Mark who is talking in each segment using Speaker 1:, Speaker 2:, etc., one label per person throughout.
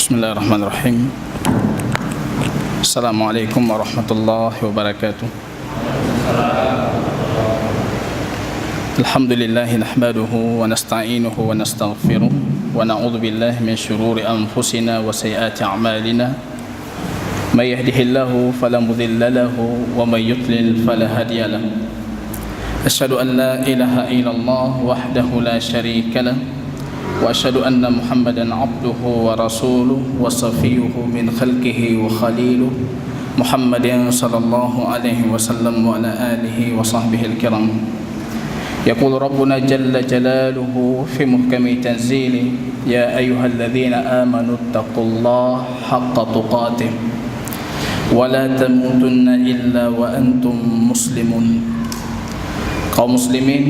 Speaker 1: Bismillahirrahmanirrahim. Assalamualaikum warahmatullahi wabarakatuh. Alhamdulillah nahmaduhu wa nasta'inuhu wa nastaghfiruh wa na'udzu billahi min shururi anfusina wa sayyiati a'malina. May yahdihillahu fala mudilla lahu wa may yudlil fala hadiya lahu. Asyhadu an la ilaha illallah wahdahu la syarika lahu وأشهد أن محمدا عبده ورسوله وصفيه من خلقه وخليله محمد صلى الله عليه وسلم وعلى آله وصحبه الكرام. يقول ربنا جل جلاله في محكم تنزيله يا أيها الذين آمنوا اتقوا الله حق تقاته ولا تموتن إلا وأنتم مسلمون. Kaum muslimin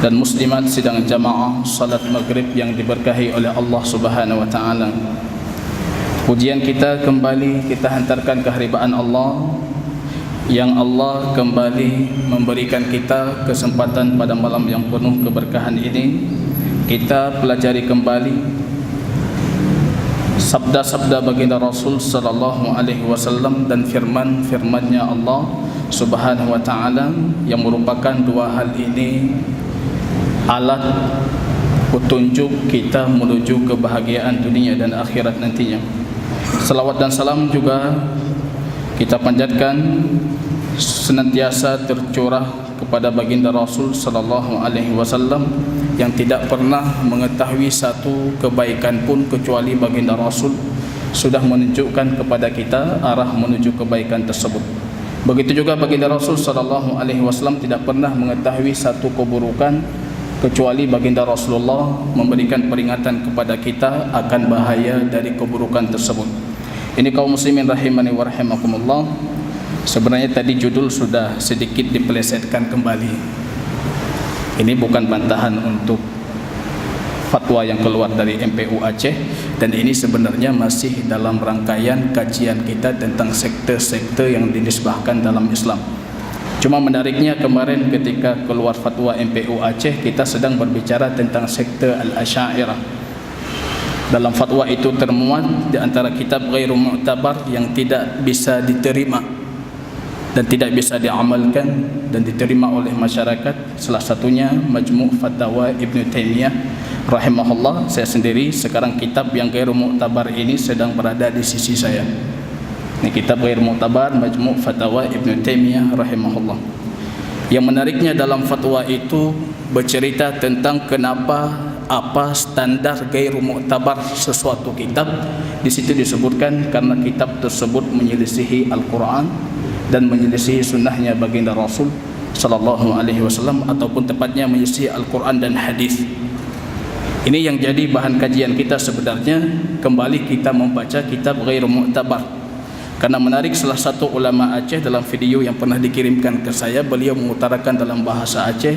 Speaker 1: dan muslimat sidang jamaah salat maghrib yang diberkahi oleh Allah Subhanahu wa taala. Pujian kita kembali kita hantarkan keharibaan Allah yang Allah kembali memberikan kita kesempatan pada malam yang penuh keberkahan ini. Kita pelajari kembali sabda-sabda baginda Rasul sallallahu alaihi wasallam dan firman-firmannya Allah Subhanahu wa taala yang merupakan dua hal ini alat petunjuk kita menuju kebahagiaan dunia dan akhirat nantinya. Salawat dan salam juga kita panjatkan senantiasa tercurah kepada baginda Rasul sallallahu alaihi wasallam yang tidak pernah mengetahui satu kebaikan pun kecuali baginda Rasul sudah menunjukkan kepada kita arah menuju kebaikan tersebut. Begitu juga baginda Rasul sallallahu alaihi wasallam tidak pernah mengetahui satu keburukan kecuali baginda Rasulullah memberikan peringatan kepada kita akan bahaya dari keburukan tersebut. Ini kaum muslimin rahimani wa rahimakumullah. Sebenarnya tadi judul sudah sedikit dipelesetkan kembali. Ini bukan bantahan untuk fatwa yang keluar dari MPU Aceh, dan ini sebenarnya masih dalam rangkaian kajian kita tentang sekte-sekte yang dinisbahkan dalam Islam. Cuma menariknya kemarin ketika keluar fatwa MPU Aceh, kita sedang berbicara tentang sekte Al-Asy'ariyah. Dalam fatwa itu termuat di antara kitab ghairu mu'tabar yang tidak bisa diterima dan tidak bisa diamalkan dan diterima oleh masyarakat. Salah satunya Majmu' Fatawa Ibnu Taimiyah rahimahullah. Saya sendiri sekarang kitab yang ghairu mu'tabar ini sedang berada di sisi saya. Ini kitab ghairu mu'tabar Majmu' Fatawa Ibnu Taimiyah rahimahullah. Yang menariknya dalam fatwa itu bercerita tentang kenapa apa standar ghairu mu'tabar sesuatu kitab. Di situ disebutkan karena kitab tersebut menyelisihi Al-Quran dan menyelisihi sunnahnya baginda Rasul sallallahu alaihi wasallam, ataupun tepatnya menyelisihi Al-Quran dan hadis. Ini yang jadi bahan kajian kita sebenarnya. Kembali kita membaca kitab ghairu mu'tabar. Karena menarik, salah satu ulama Aceh dalam video yang pernah dikirimkan ke saya, beliau mengutarakan dalam bahasa Aceh,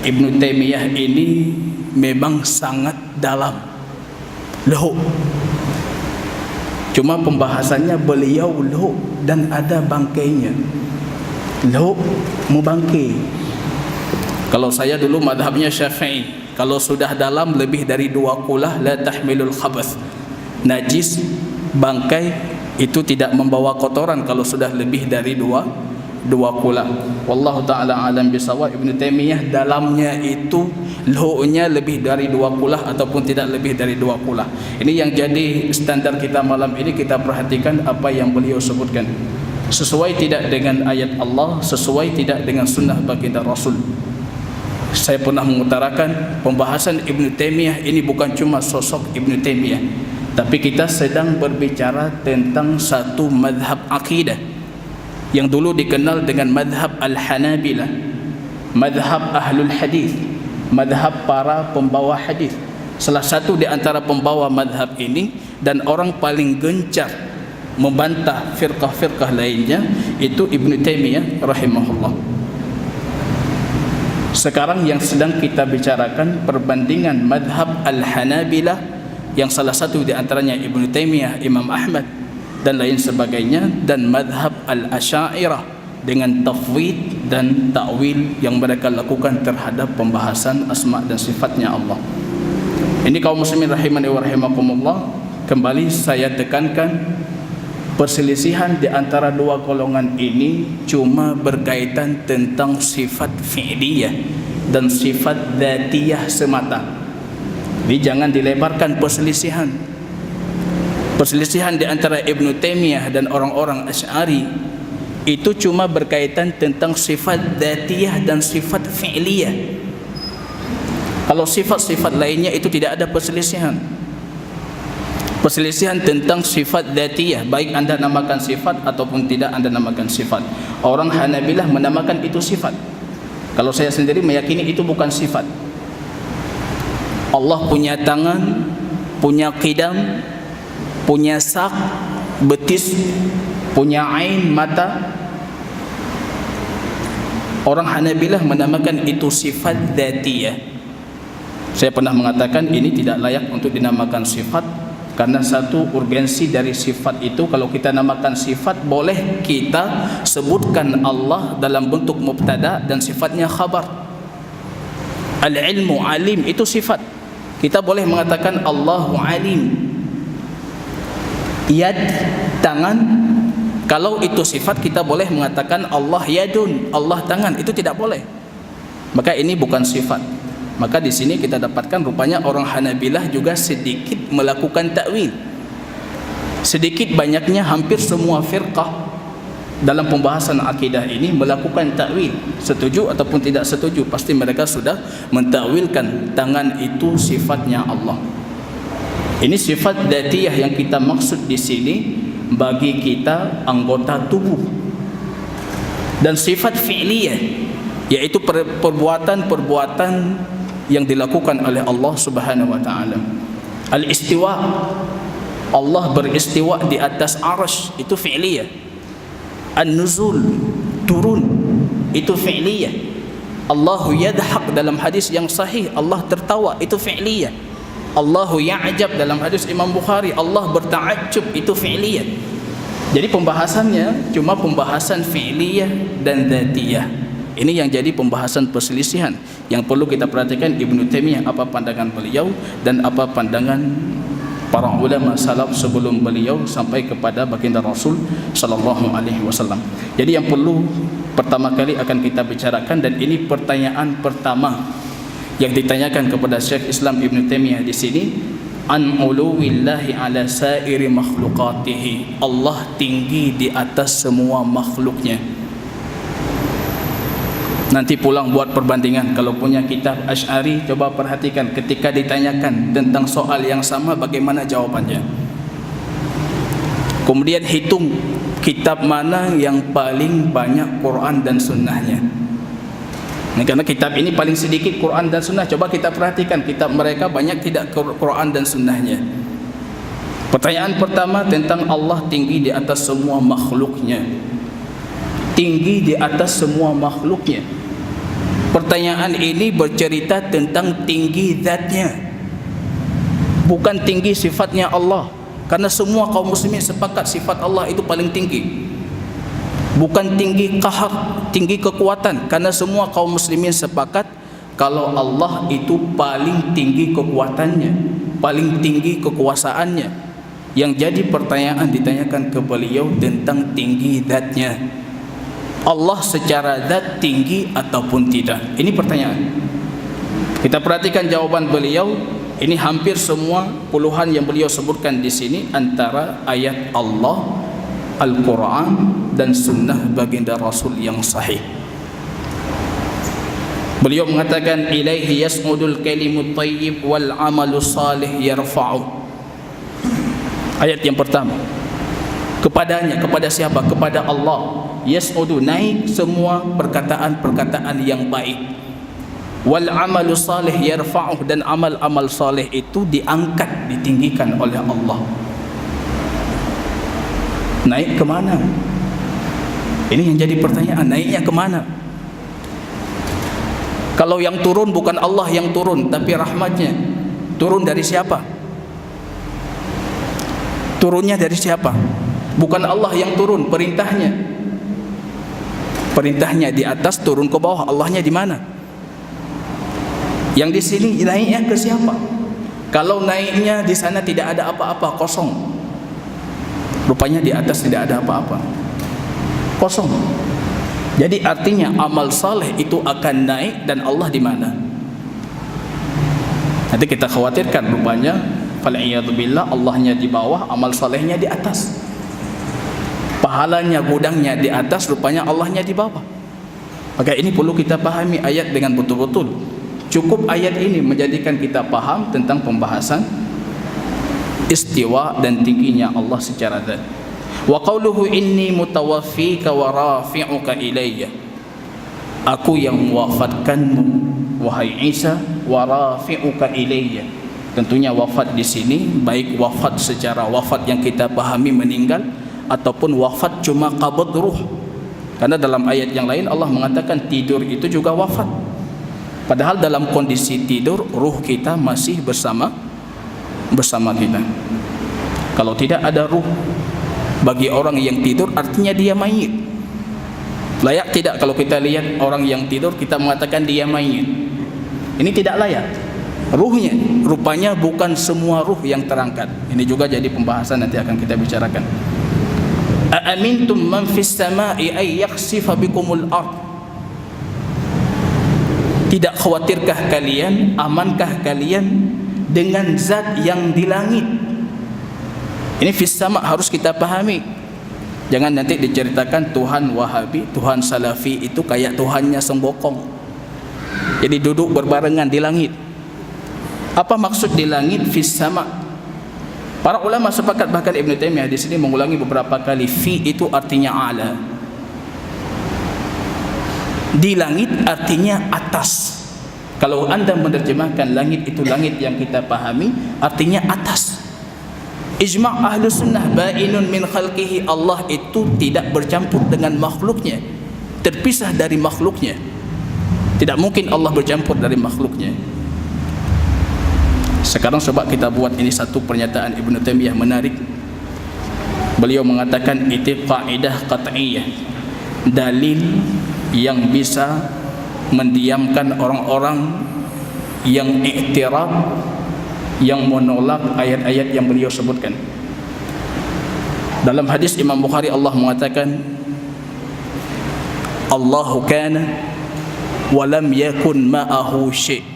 Speaker 1: Ibnu Taimiyah ini memang sangat dalam, lehuk. Cuma pembahasannya beliau lehuk dan ada bangkainya. Lehuk membangkai. Kalau saya dulu madhabnya Syafi'i, kalau sudah dalam lebih dari 2 kulah la tahmilul khabath. Najis, bangkai itu tidak membawa kotoran kalau sudah lebih dari 2 kulah. Wallahu taala alam bisawab. Ibnu Taimiyah dalamnya itu lehuknya lebih dari 2 kulah ataupun tidak lebih dari 2 kulah. Ini yang jadi standar kita malam ini. Kita perhatikan apa yang beliau sebutkan. Sesuai tidak dengan ayat Allah, sesuai tidak dengan sunnah baginda Rasul. Saya pernah mengutarakan pembahasan Ibnu Taimiyah ini bukan cuma sosok Ibnu Taimiyah, tapi kita sedang berbicara tentang satu madhab akidah yang dulu dikenal dengan madhab Al-Hanabilah, madhab Ahlul Hadis, madhab para pembawa hadis. Salah satu di antara pembawa madhab ini dan orang paling gencar membantah firqah-firqah lainnya itu Ibnu Taimiyah rahimahullah. Sekarang yang sedang kita bicarakan perbandingan madhab Al-Hanabilah yang salah satu di antaranya Ibnu Taimiyah, Imam Ahmad dan lain sebagainya, dan madhab Al-Asy'ariyah dengan tafwid dan ta'wil yang mereka lakukan terhadap pembahasan asma dan sifatnya Allah. Ini kaum muslimin rahimani wa rahimakumullah. kembali saya tekankan, perselisihan di antara dua golongan ini cuma berkaitan tentang sifat fi'liyah dan sifat dzatiyah semata. Jadi jangan dilebarkan perselisihan. Perselisihan di antara Ibnu Taimiyah dan orang-orang Asy'ari itu cuma berkaitan tentang sifat dzatiyah dan sifat fi'liyah. Kalau sifat-sifat lainnya itu tidak ada perselisihan. Perselisihan tentang sifat dzatiyah, baik anda namakan sifat ataupun tidak anda namakan sifat. Orang Hanabilah menamakan itu sifat. Kalau saya sendiri meyakini itu bukan sifat. Allah punya tangan, punya qidam, punya sak, betis, punya ain, mata. Orang Hanabilah menamakan itu sifat dzatiyah. Saya pernah mengatakan ini tidak layak untuk dinamakan sifat, karena satu urgensi dari sifat itu, kalau kita namakan sifat, boleh kita sebutkan Allah dalam bentuk mubtada dan sifatnya khabar. Al-ilmu, alim, itu sifat. Kita boleh mengatakan Allahu alim. Yad, tangan, kalau itu sifat kita boleh mengatakan Allah yadun, Allah tangan, itu tidak boleh. Maka ini bukan sifat. Maka di sini kita dapatkan rupanya orang Hanabilah juga sedikit melakukan takwil. Sedikit banyaknya hampir semua firqah dalam pembahasan akidah ini melakukan takwil. Setuju ataupun tidak setuju, pasti mereka sudah mentakwilkan tangan itu sifatnya Allah. Ini sifat dzatiyah yang kita maksud di sini bagi kita anggota tubuh. Dan sifat fi'liyah, yaitu perbuatan-perbuatan yang dilakukan oleh Allah Subhanahu wa taala. Al-istiwa, Allah beristiwa di atas arsy, itu fi'liyah. An-nuzul, turun, itu fi'liyah. Allahu yadhaq, dalam hadis yang sahih Allah tertawa, itu fi'liyah. Allahu ya'jab, dalam hadis Imam Bukhari Allah berta'ajjub, itu fi'liyah. Jadi pembahasannya cuma pembahasan fi'liyah dan dzatiyah. Ini yang jadi pembahasan perselisihan yang perlu kita perhatikan. Ibnu Taimiyah, apa pandangan beliau dan apa pandangan para ulama salaf sebelum beliau sampai kepada baginda Rasul sallallahu alaihi wasallam. Jadi yang perlu pertama kali akan kita bicarakan, dan ini pertanyaan pertama yang ditanyakan kepada Syekh Islam Ibnu Taimiyah di sini, an uluwillahi ala sairi makhluqatihi. Allah tinggi di atas semua makhluknya. Nanti pulang buat perbandingan. Kalau punya kitab Asy'ari, coba perhatikan ketika ditanyakan tentang soal yang sama bagaimana jawabannya. Kemudian hitung kitab mana yang paling banyak Quran dan sunnahnya. Ini karena kitab ini paling sedikit Quran dan sunnah. Coba kita perhatikan kitab mereka banyak tidak Quran dan sunnahnya. Pertanyaan pertama tentang Allah tinggi di atas semua makhluknya. Tinggi di atas semua makhluknya. Pertanyaan ini bercerita tentang tinggi zatnya, bukan tinggi sifatnya Allah. Karena semua kaum muslimin sepakat sifat Allah itu paling tinggi. Bukan tinggi qahar, tinggi kekuatan. Karena semua kaum muslimin sepakat kalau Allah itu paling tinggi kekuatannya, paling tinggi kekuasaannya. Yang jadi pertanyaan ditanyakan ke beliau tentang tinggi zatnya. Allah secara zat tinggi ataupun tidak? Ini pertanyaan. Kita perhatikan jawaban beliau. Ini hampir semua puluhan yang beliau sebutkan di sini antara ayat Allah, Al-Quran dan sunnah baginda Rasul yang sahih. Beliau mengatakan ilaihi yas'udul kalimut thayyib wal amalus salih yarfa'u. Ayat yang pertama, kepadanya, kepada siapa? Kepada Allah. Yas'udu, naik semua perkataan-perkataan yang baik. Wal amalu salih yarfa'uh, dan amal-amal salih itu diangkat, ditinggikan oleh Allah. Naik ke mana? Ini yang jadi pertanyaan, naiknya ke mana? Kalau yang turun bukan Allah yang turun, tapi rahmatnya. Turun dari siapa? Turunnya dari siapa? Bukan Allah yang turun, perintahnya. Perintahnya di atas, turun ke bawah. Allahnya di mana? Yang di sini naiknya ke siapa? Kalau naiknya di sana tidak ada apa-apa, kosong. Rupanya di atas tidak ada apa-apa, kosong. Jadi artinya amal saleh itu akan naik dan Allah di mana? Nanti kita khawatirkan rupanya fal'iyadzubillah, Allahnya di bawah, amal salehnya di atas. Pahalanya, gudangnya di atas, rupanya Allahnya di bawah. Maka ini perlu kita pahami ayat dengan betul-betul. Cukup ayat ini menjadikan kita paham tentang pembahasan istiwa dan tingginya Allah secara zat. Wa qauluhu inni mutawaffika wa rafi'uka ilayya. Aku yang mewafatkanmu wahai Isa, wa rafi'uka ilayya. Tentunya wafat di sini baik wafat secara wafat yang kita pahami meninggal ataupun wafat cuma qabd ruh. Karena dalam ayat yang lain Allah mengatakan tidur itu juga wafat. Padahal dalam kondisi tidur ruh kita masih bersama kita. Kalau tidak ada ruh bagi orang yang tidur artinya dia mayit. Layak tidak kalau kita lihat orang yang tidur kita mengatakan dia mayit? Ini tidak layak. Ruhnya rupanya bukan semua ruh yang terangkat. Ini juga jadi pembahasan nanti akan kita bicarakan. Aamintum man fis samai ay yakhsifa bikumul ard. Tidak khawatirkah kalian, amankah kalian dengan zat yang di langit? Ini fis sama harus kita pahami. Jangan nanti diceritakan Tuhan Wahabi, Tuhan Salafi itu kayak Tuhannya sembokong. Jadi duduk berbarengan di langit. Apa maksud di langit fis sama? Para ulama sepakat, bahkan Ibn Taimiyah di sini mengulangi beberapa kali, fi itu artinya ala. Di langit artinya atas. Kalau anda menerjemahkan langit itu langit yang kita pahami, artinya atas. Ijma' ahlu sunnah ba'inun min khalqihi, Allah itu tidak bercampur dengan makhluknya, terpisah dari makhluknya. Tidak mungkin Allah bercampur dari makhluknya. Sekarang coba kita buat ini satu pernyataan Ibn Taimiyah menarik. Beliau mengatakan itu kaidah qat'iyah, dalil yang bisa mendiamkan orang-orang yang i'tirad, yang menolak ayat-ayat yang beliau sebutkan. Dalam hadis Imam Bukhari Allah mengatakan Allahu kana wa lam yakun ma'ahu syai'.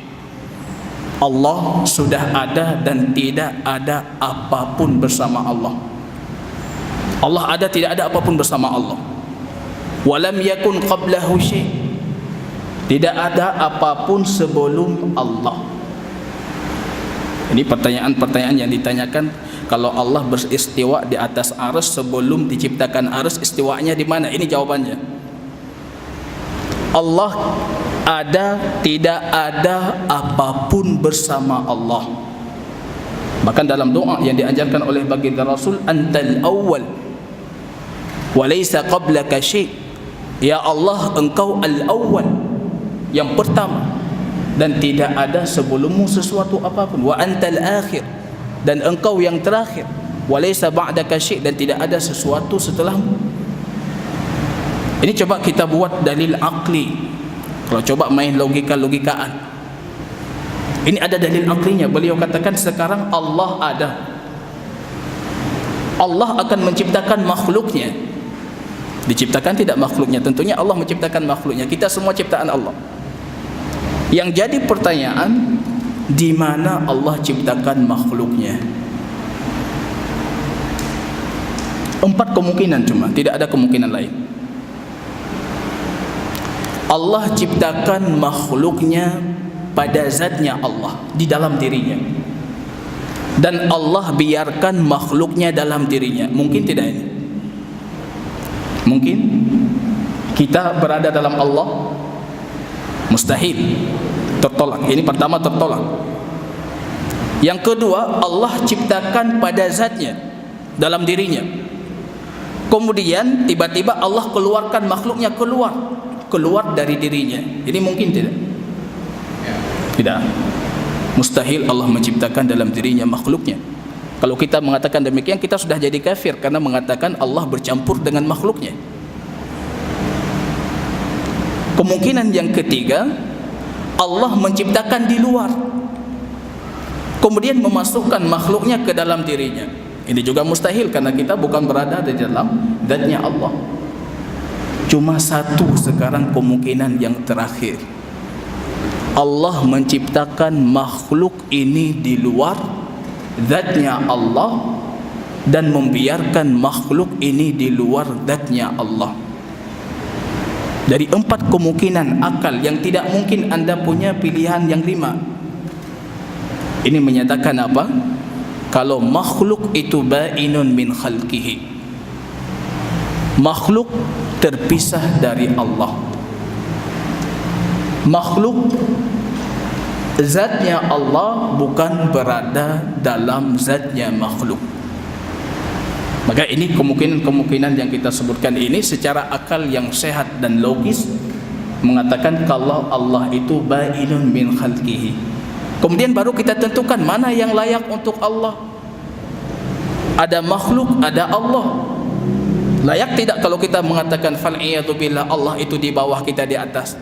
Speaker 1: Allah sudah ada dan tidak ada apapun bersama Allah. Allah ada, tidak ada apapun bersama Allah. Walam yakun qablahu syai'. Tidak ada apapun sebelum Allah. Ini pertanyaan-pertanyaan yang ditanyakan. Kalau Allah beristiwa di atas arsy sebelum diciptakan arsy, istiwanya di mana? Ini jawabannya. Allah ada, tidak ada apapun bersama Allah. Bahkan dalam doa yang diajarkan oleh baginda Rasul, antal awwal wa laysa qablaka syai'. Ya Allah, engkau al-awwal, yang pertama, dan tidak ada sebelummu sesuatu apapun. Wa antal akhir, dan engkau yang terakhir. Wa laysa ba'daka syai', dan tidak ada sesuatu setelahmu. Ini coba kita buat dalil akli. Kalau coba main logika-logikaan, ini ada dalil aklinya. Beliau katakan sekarang Allah ada, Allah akan menciptakan makhluknya. Diciptakan tidak makhluknya? Tentunya Allah menciptakan makhluknya. Kita semua ciptaan Allah. Yang jadi pertanyaan, di mana Allah ciptakan makhluknya? 4 kemungkinan cuma, tidak ada kemungkinan lain. Allah ciptakan makhluknya pada zatnya Allah, di dalam dirinya. Dan Allah biarkan makhluknya dalam dirinya. Mungkin tidak ini? Mungkin kita berada dalam Allah? Mustahil, tertolak. Ini pertama, tertolak. Yang kedua, Allah ciptakan pada zatnya, dalam dirinya. Kemudian tiba-tiba Allah keluarkan makhluknya keluar dari dirinya. Ini mungkin tidak? Tidak. Mustahil Allah menciptakan dalam dirinya makhluknya. Kalau kita mengatakan demikian, kita sudah jadi kafir, karena mengatakan Allah bercampur dengan makhluknya. Kemungkinan yang ketiga, Allah menciptakan di luar. kemudian memasukkan makhluknya ke dalam dirinya. Ini juga mustahil karena kita bukan berada di dalam zatnya Allah. Cuma satu sekarang kemungkinan yang terakhir, Allah menciptakan makhluk ini di luar zatnya Allah dan membiarkan makhluk ini di luar zatnya Allah. Dari 4 kemungkinan akal yang tidak mungkin anda punya pilihan yang 5. Ini menyatakan apa? Kalau makhluk itu ba'inun min khalqihi, makhluk terpisah dari Allah, makhluk zatnya Allah bukan berada dalam zatnya makhluk. Maka ini kemungkinan yang kita sebutkan ini secara akal yang sehat dan logis mengatakan kalau Allah itu ba'inun min khalqihi. Kemudian baru kita tentukan mana yang layak untuk Allah. Ada makhluk, ada Allah. Layak tidak kalau kita mengatakan fal'iyadu billah Allah itu di bawah, kita di atas?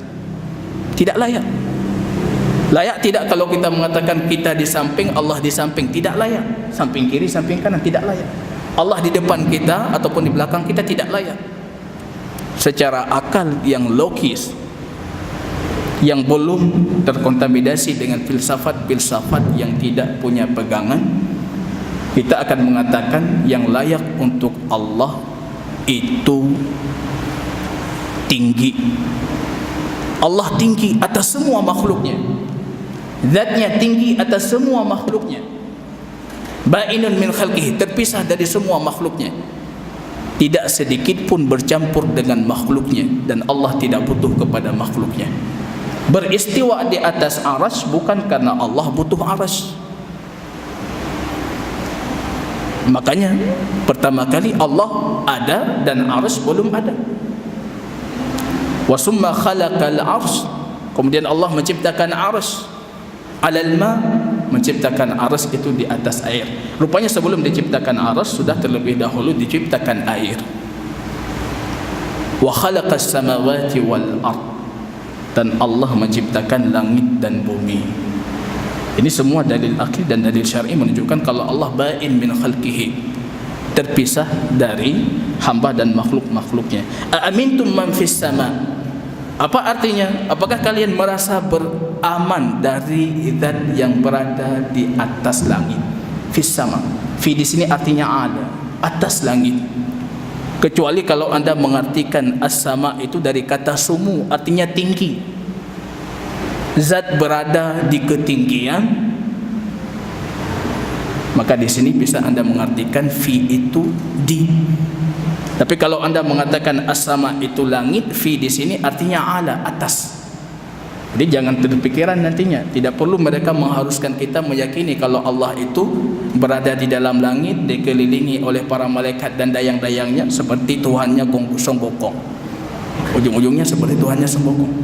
Speaker 1: Tidak layak. Layak tidak kalau kita mengatakan kita di samping, Allah di samping? Tidak layak. Samping kiri, samping kanan? Tidak layak. Allah di depan kita ataupun di belakang kita? Tidak layak. Secara akal yang logis, yang belum terkontaminasi dengan filsafat-filsafat yang tidak punya pegangan, kita akan mengatakan yang layak untuk Allah itu tinggi. Allah tinggi atas semua makhluknya, zatnya tinggi atas semua makhluknya, ba'inun min khalqihi, terpisah dari semua makhluknya, tidak sedikit pun bercampur dengan makhluknya, dan Allah tidak butuh kepada makhluknya. Beristiwa di atas arsy bukan karena Allah butuh arsy. Makanya pertama kali Allah ada dan arsy belum ada. Wa summa khalaqal arsy, kemudian Allah menciptakan arsy alal ma, menciptakan arsy itu di atas air. Rupanya sebelum diciptakan arsy sudah terlebih dahulu diciptakan air. Wa khalaqas samawati wal ardh, dan Allah menciptakan langit dan bumi. Ini semua dalil akli dan dalil syar'i menunjukkan kalau Allah ba'in min khalqihi, terpisah dari hamba dan makhluk-makhluknya. Aamintum man fis sama, apa artinya? Apakah kalian merasa beraman dari zat yang berada di atas langit? Fis sama, fi di sini artinya ada, atas langit. Kecuali kalau anda mengartikan as-sama itu dari kata sumu, artinya tinggi. Zat berada di ketinggian, maka di sini bisa anda mengartikan fi itu di. Tapi kalau anda mengatakan as-sama itu langit, fi di sini artinya ala, atas. Jadi jangan terpikiran nantinya, tidak perlu mereka mengharuskan kita meyakini kalau Allah itu berada di dalam langit, dikelilingi oleh para malaikat dan dayang-dayangnya seperti Tuhannya Song Bokong. Ujung-ujungnya seperti Tuhannya Song Bokong.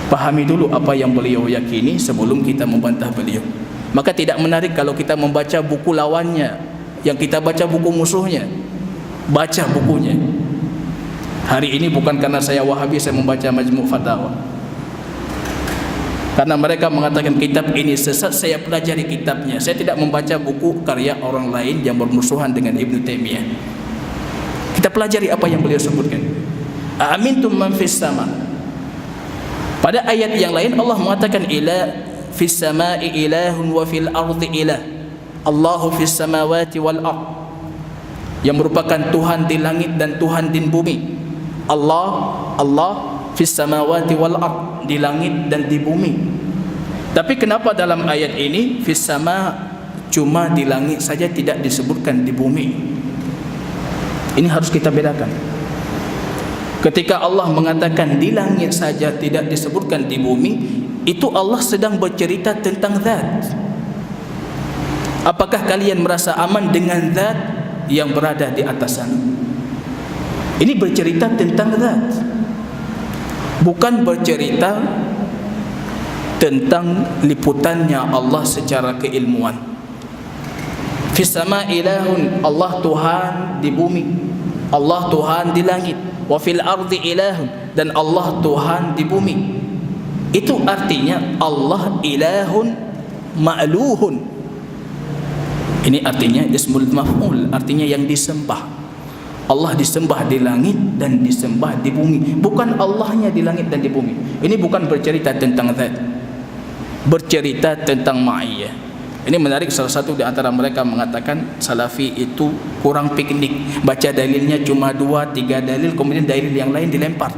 Speaker 1: Pahami dulu apa yang beliau yakini sebelum kita membantah beliau. Maka tidak menarik kalau kita membaca buku lawannya, yang kita baca buku musuhnya. Baca bukunya. Hari ini bukan karena saya Wahabi saya membaca Majmu' Fatawa, karena mereka mengatakan kitab ini sesat, saya pelajari kitabnya. Saya tidak membaca buku karya orang lain yang bermusuhan dengan Ibnu Taimiyah. Kita pelajari apa yang beliau sebutkan. Amintum man fis sama. Pada ayat yang lain Allah mengatakan ila fis samai ilahun wa fil ardi ilah. Allahu fis samawati wal ard, yang merupakan Tuhan di langit dan Tuhan di bumi. Allah fis samawati wal ard, di langit dan di bumi. Tapi kenapa dalam ayat ini fis sama cuma di langit saja, tidak disebutkan di bumi? Ini harus kita bedakan. Ketika Allah mengatakan di langit saja, tidak disebutkan di bumi, itu Allah sedang bercerita tentang zat. Apakah kalian merasa aman dengan zat yang berada di atas sana? Ini bercerita tentang zat, bukan bercerita tentang liputannya Allah secara keilmuan. Fis sama ilahun, Allah Tuhan di bumi, Allah Tuhan di langit. Wa fil ardi ilahun, dan Allah Tuhan di bumi. Itu artinya Allah ilahun ma'luhun. Ini artinya ismul maf'ul, artinya yang disembah. Allah disembah di langit dan disembah di bumi. Bukan Allahnya di langit dan di bumi. Ini bukan bercerita tentang zat, bercerita tentang ma'iyah. Ini menarik, salah satu di antara mereka mengatakan Salafi itu kurang piknik, baca dalilnya cuma 2-3 dalil, kemudian dalil yang lain dilempar.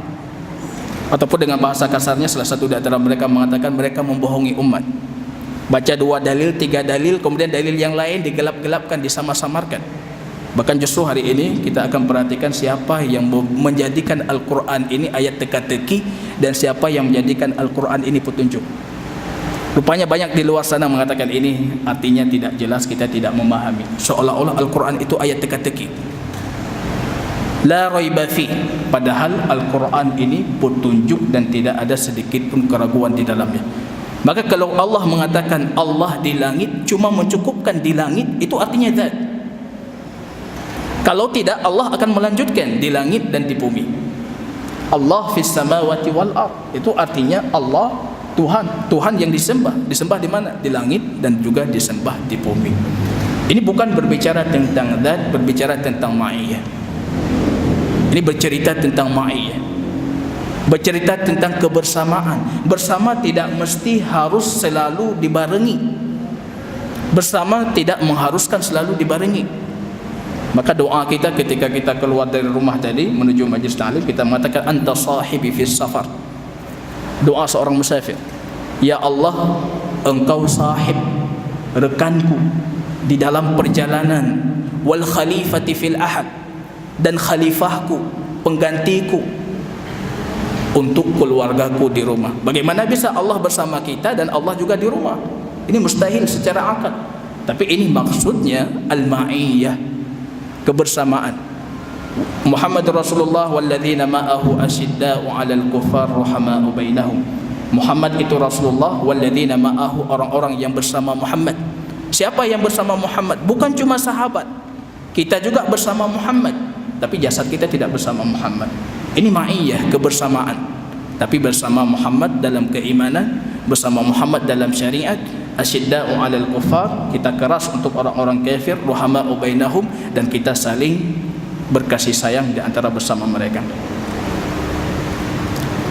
Speaker 1: Ataupun dengan bahasa kasarnya, salah satu di antara mereka mengatakan mereka membohongi umat. Baca 2 dalil, 3 dalil, kemudian dalil yang lain digelap-gelapkan, disama-samarkan. Bahkan justru hari ini kita akan perhatikan siapa yang menjadikan Al-Quran ini ayat teka-teki dan siapa yang menjadikan Al-Quran ini petunjuk. Rupanya banyak di luar sana mengatakan ini artinya tidak jelas, kita tidak memahami, seolah-olah Al-Quran itu ayat teka-teki. La raiba fi, padahal Al-Quran ini petunjuk dan tidak ada sedikit pun keraguan di dalamnya. Maka kalau Allah mengatakan Allah di langit, cuma mencukupkan di langit, itu artinya zat. Kalau tidak, Allah akan melanjutkan di langit dan di bumi. Allah fis samawati wal ard, itu artinya Allah Tuhan, Tuhan yang disembah. Disembah di mana? Di langit dan juga disembah di bumi. Ini bukan berbicara tentang zat, berbicara tentang ma'iyah. Ini bercerita tentang ma'iyah, bercerita tentang kebersamaan. Bersama tidak mesti harus selalu dibarengi. Bersama tidak mengharuskan selalu dibarengi. Maka doa kita ketika kita keluar dari rumah tadi menuju majlis ta'lim, kita mengatakan anta sahibi fis safar. Doa seorang musafir, ya Allah, engkau sahib, rekanku di dalam perjalanan, wal khalifati fil ahad, dan khalifahku, penggantiku untuk keluargaku di rumah. Bagaimana bisa Allah bersama kita dan Allah juga di rumah? Ini mustahil secara akal. Tapi ini maksudnya al-ma'iyah, kebersamaan. Muhammad Rasulullah walladzina ma'ahu asyidda'u 'alal kuffar rahama'u bainahum. Muhammad itu Rasulullah, walladzina ma'ahu, orang-orang yang bersama Muhammad. Siapa yang bersama Muhammad? Bukan cuma sahabat, kita juga bersama Muhammad, tapi jasad kita tidak bersama Muhammad. Ini ma'iyah, kebersamaan, tapi bersama Muhammad dalam keimanan, bersama Muhammad dalam syariat. Asyidda'u 'alal kuffar, kita keras untuk orang-orang kafir, rahama'u bainahum, dan kita saling berkasih sayang di antara bersama mereka.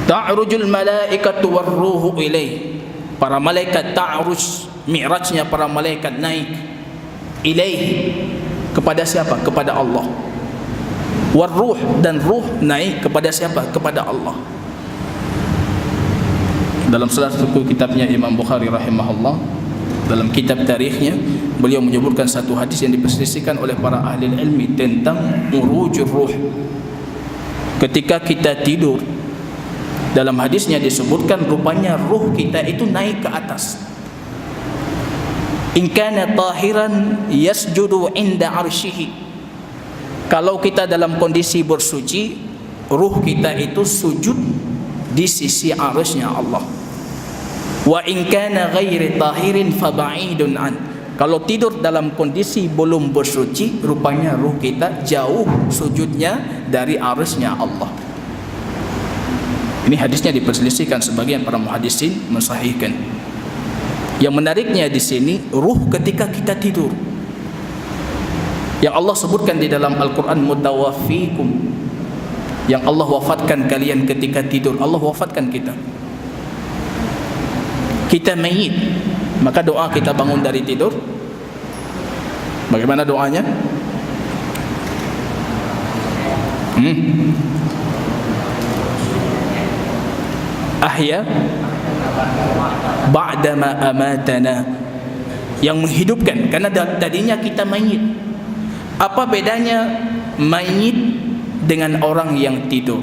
Speaker 1: Ta'rujul malaikatu warruhu ilaih, para malaikat ta'ruj, mi'rajnya para malaikat naik, ilaih, kepada siapa? Kepada Allah. Warruh, dan ruh naik kepada siapa? Kepada Allah. Dalam salah satu kitabnya Imam Bukhari rahimahullah, dalam kitab tarikhnya, beliau menyebutkan satu hadis yang diperselisihkan oleh para ahli ilmi tentang urujur ruh. Ketika kita tidur, dalam hadisnya disebutkan rupanya ruh kita itu naik ke atas. In kana tahiran yasjudu inda arsyihi, kalau kita dalam kondisi bersuci, ruh kita itu sujud di sisi arsy-Nya Allah. Wa in kana ghairi tahirin faba'idun an, kalau tidur dalam kondisi belum bersuci, rupanya ruh kita jauh sujudnya dari arsy-Nya Allah. Ini hadisnya diperselisihkan, sebagian para muhaddisin mensahihkan. Yang menariknya di sini, ruh ketika kita tidur, yang Allah sebutkan di dalam Al-Quran, mutawaffikum, yang Allah wafatkan kalian ketika tidur. Allah wafatkan kita, kita mayit. Maka doa kita bangun dari tidur, bagaimana doanya? Ahya ba'dama amatana, yang menghidupkan, karena tadinya kita mayit. Apa bedanya mayit dengan orang yang tidur?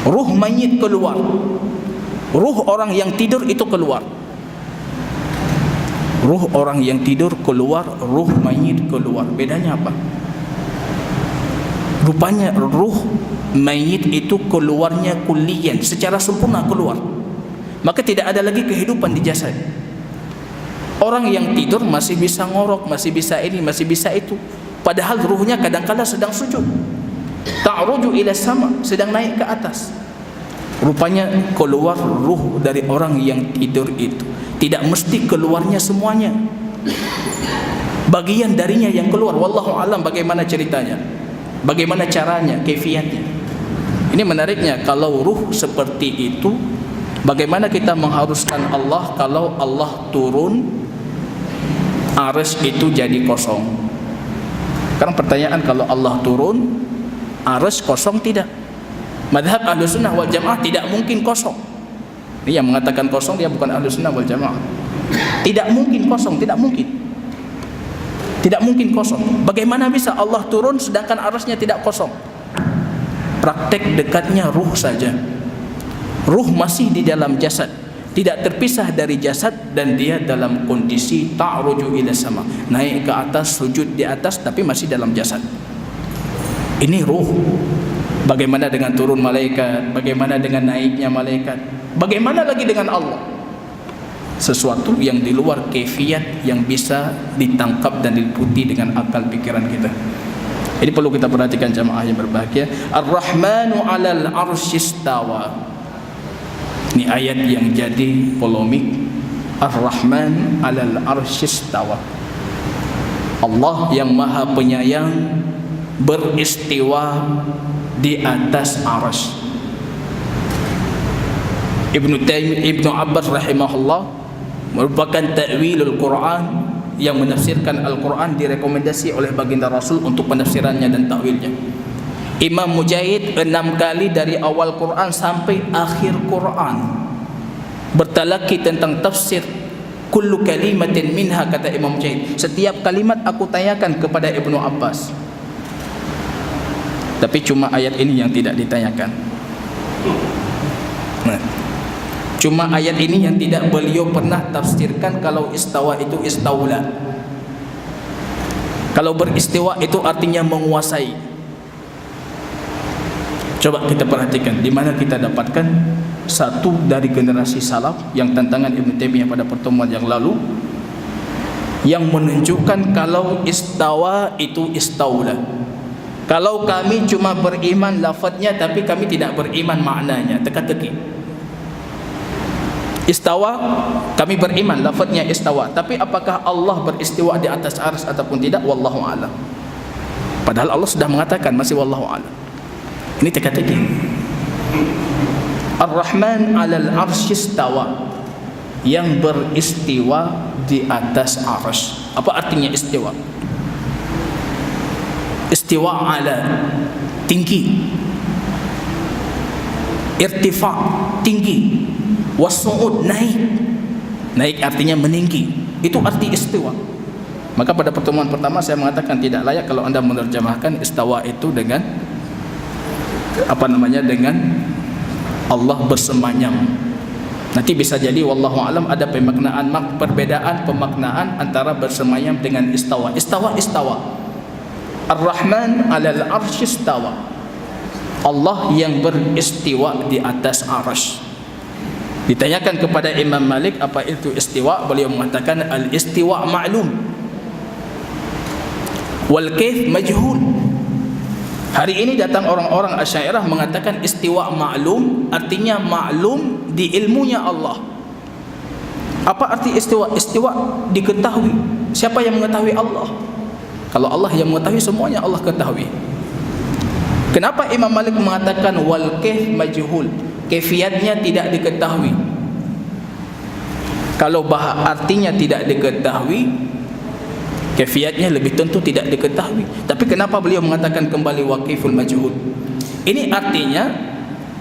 Speaker 1: Ruh mayit keluar, ruh orang yang tidur itu keluar. Ruh orang yang tidur keluar, ruh mayit keluar. Bedanya apa? Rupanya ruh mayit itu keluarnya kulliyan, secara sempurna keluar. Maka tidak ada lagi kehidupan di jasad. Orang yang tidur masih bisa ngorok, masih bisa ini, masih bisa itu, padahal ruhnya kadang-kala sedang sujud. Ta'ruju ila sama, sedang naik ke atas. Rupanya keluar ruh dari orang yang tidur itu. Tidak mesti keluarnya semuanya, bagian darinya yang keluar. Wallahu alam bagaimana ceritanya, bagaimana caranya, kaifiatnya. Ini menariknya, kalau ruh seperti itu, bagaimana kita mengharuskan Allah kalau Allah turun, arsy itu jadi kosong? Sekarang pertanyaan, kalau Allah turun, arsy kosong tidak? Madhab Ahlussunnah wal Jamaah tidak mungkin kosong. Ini yang mengatakan kosong, dia bukan Ahlussunnah wal Jamaah. Tidak mungkin kosong, tidak mungkin. Tidak mungkin kosong. Bagaimana bisa Allah turun sedangkan arsy-nya tidak kosong? Praktek dekatnya ruh saja. Ruh masih di dalam jasad, tidak terpisah dari jasad, dan dia dalam kondisi ta'ruju ila sama, naik ke atas, sujud di atas, tapi masih dalam jasad. Ini ruh. Bagaimana dengan turun malaikat? Bagaimana dengan naiknya malaikat? Bagaimana lagi dengan Allah? Sesuatu yang di luar kaifiat yang bisa ditangkap dan diliputi dengan akal pikiran kita. Ini perlu kita perhatikan jamaah yang berbahagia. Ar-Rahmanu 'alal 'arsy istawa. Ini ayat yang jadi polemik. Ar-Rahman 'alal 'arsy istawa. Allah yang Maha Penyayang beristiwa di atas arsy. Ibnu Abbas rahimahullah merupakan ta'wilul Quran, yang menafsirkan Al-Quran direkomendasi oleh baginda Rasul untuk penafsirannya dan takwilnya. Imam Mujahid 6 kali dari awal Quran sampai akhir Quran bertalaki tentang tafsir. Kullu kalimatin minha, kata Imam Mujahid, setiap kalimat aku tanyakan kepada Ibnu Abbas. Tapi cuma ayat ini yang tidak ditanyakan. Cuma ayat ini yang tidak beliau pernah tafsirkan kalau istawa itu istaula. Kalau beristiwa itu artinya menguasai. Coba kita perhatikan di mana kita dapatkan satu dari generasi salaf yang tantangan Ibnu Taimiyah pada pertemuan yang lalu, yang menunjukkan kalau istawa itu istaula. Kalau kami cuma beriman lafadznya tapi kami tidak beriman maknanya, teka-teki. Istawa, kami beriman lafadznya istawa, tapi apakah Allah beristiwa di atas arsy ataupun tidak, wallahu a'lam. Padahal Allah sudah mengatakan, masih wallahu a'lam. Ini teka-teki. Ar-Rahman 'alal 'arsy istawa, yang beristiwa di atas arsy. Apa artinya istiwa? Istiwa 'ala, tinggi. Irtifa, tinggi. Wasu'ud, naik. Naik artinya meninggi. Itu arti istiwa. Maka pada pertemuan pertama saya mengatakan tidak layak kalau anda menerjemahkan istawa itu dengan dengan Allah bersemayam. Nanti bisa jadi wallahu alam ada perbedaan pemaknaan antara bersemayam dengan istawa. Istawa. Ar-Rahman 'alal 'arsy istawa. Allah yang beristiwa di atas arsy. Ditanyakan kepada Imam Malik apa itu istiwa, beliau mengatakan al-istiwa ma'lum wal kaif majhul. Hari ini datang orang-orang Asy'ariyah mengatakan istiwa ma'lum artinya ma'lum di ilmunya Allah. Apa arti istiwa? Istiwa diketahui. Siapa yang mengetahui? Allah. Kalau Allah yang mengetahui, semuanya Allah ketahui. Kenapa Imam Malik mengatakan wal kaif majhul? Kaifiatnya tidak diketahui. Kalau artinya tidak diketahui, kaifiatnya lebih tentu tidak diketahui. Tapi kenapa beliau mengatakan kembali waqiful majhul? Ini artinya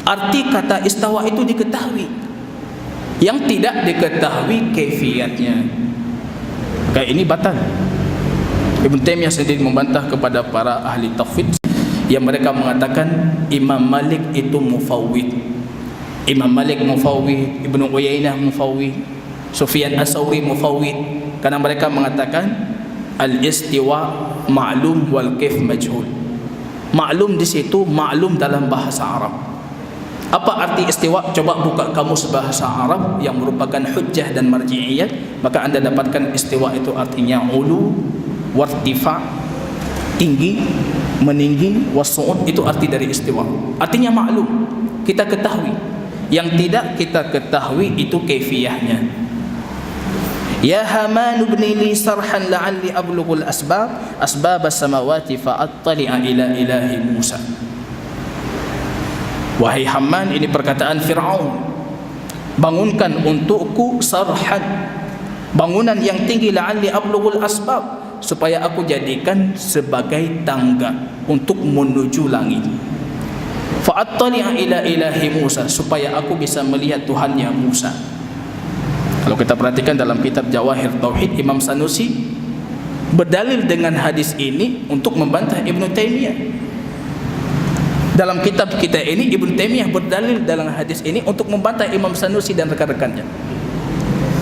Speaker 1: arti kata istawa itu diketahui. Yang tidak diketahui kaifiatnya, kayak ini batal. Ibnu Taimiyah sendiri membantah kepada para ahli tauhid yang mereka mengatakan Imam Malik itu mufawwid. Imam Malik mufawwid, Ibnu Uyainah mufawwid, Sufyan As-Tsauri mufawwid, karena mereka mengatakan al-istiwa ma'lum wal kaif majhul. Ma'lum di situ ma'lum dalam bahasa Arab. Apa arti istiwa? Coba buka kamus bahasa Arab yang merupakan hujjah dan marji'iyah, maka anda dapatkan istiwa itu artinya ulu, wartifa, tinggi, meninggi, wasu'ud, itu arti dari istiwa. Artinya ma'lum, kita ketahui. Yang tidak kita ketahui itu kaifiyahnya. Ya Haman ibni li sarhan la'alli ablughul asbab as-samawati fa'attali'a ila ilahi Musa. Wahai Haman, ini perkataan Fir'aun, bangunkan untukku sarhan, bangunan yang tinggi, la'alli ablughul asbab, supaya aku jadikan sebagai tangga untuk menuju langit. Fa'attali'a ila ilahi Musa, supaya aku bisa melihat Tuhannya Musa. Kalau kita perhatikan dalam kitab Jawahir Tauhid, Imam Sanusi berdalil dengan hadis ini untuk membantah Ibn Taimiyah. Dalam kitab kita ini, Ibn Taimiyah berdalil dalam hadis ini untuk membantah Imam Sanusi dan rekan-rekannya.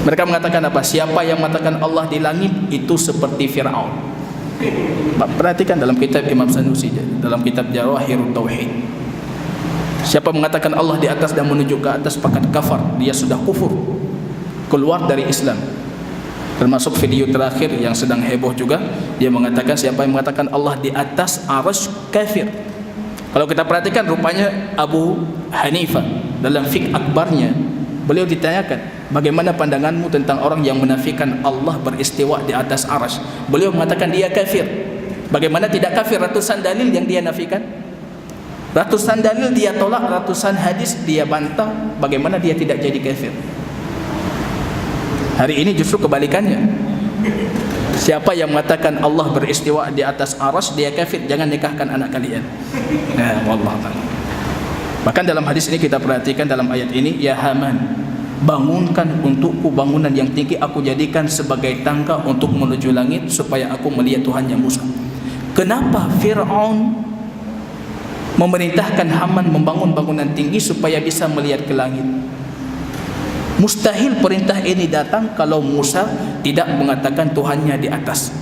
Speaker 1: Mereka mengatakan apa? Siapa yang mengatakan Allah di langit itu seperti Fir'aun. Perhatikan dalam kitab Imam Sanusi, dalam kitab Jawahir Tauhid. Siapa mengatakan Allah di atas dan menuju ke atas pakat kafar, dia sudah kufur, keluar dari Islam. Termasuk video terakhir yang sedang heboh juga, dia mengatakan siapa yang mengatakan Allah di atas arsy kafir. Kalau kita perhatikan, rupanya Abu Hanifah dalam fiqh akbarnya, beliau ditanyakan, bagaimana pandanganmu tentang orang yang menafikan Allah beristiwa di atas arsy? Beliau mengatakan dia kafir. Bagaimana tidak kafir? Ratusan dalil yang dia nafikan, ratusan dalil dia tolak, ratusan hadis dia bantah, bagaimana dia tidak jadi kafir? Hari ini justru kebalikannya. Siapa yang mengatakan Allah beristiwa di atas arsy, dia kafir, jangan nikahkan anak kalian. Wallah ta'ala. Bahkan dalam hadis ini kita perhatikan dalam ayat ini, ya Haman, bangunkan untukku bangunan yang tinggi, aku jadikan sebagai tangga untuk menuju langit, supaya aku melihat Tuhannya Musa. Kenapa Fir'aun memerintahkan Haman membangun bangunan tinggi supaya bisa melihat ke langit? Mustahil perintah ini datang kalau Musa tidak mengatakan Tuhannya di atas.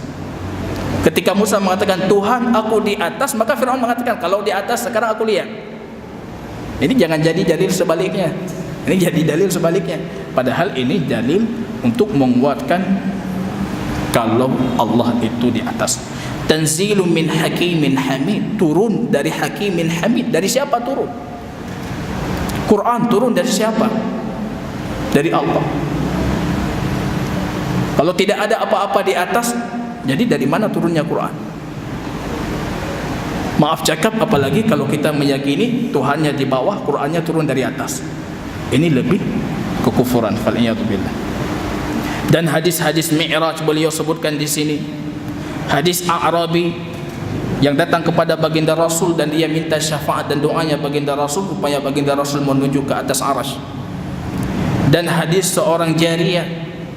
Speaker 1: Ketika Musa mengatakan Tuhan aku di atas, maka Fir'aun mengatakan kalau di atas sekarang aku lihat. Ini jangan jadi dalil sebaliknya. Ini jadi dalil sebaliknya. Padahal ini dalil untuk menguatkan kalau Allah itu di atas. Tanzilun min hakimin hamid, turun dari hakimin hamid. Dari siapa turun? Quran turun dari siapa? Dari Allah. Kalau tidak ada apa-apa di atas, jadi dari mana turunnya Quran? Maaf cakap, apalagi kalau kita meyakini Tuhannya di bawah, Qurannya turun dari atas. Ini lebih kekufuran. Fal'iyatubillah. Dan hadis-hadis Mi'raj beliau sebutkan di sini. Hadis A'rabi yang datang kepada baginda Rasul dan dia minta syafaat dan doanya baginda Rasul supaya baginda Rasul menuju ke atas arsy. Dan hadis seorang jariyah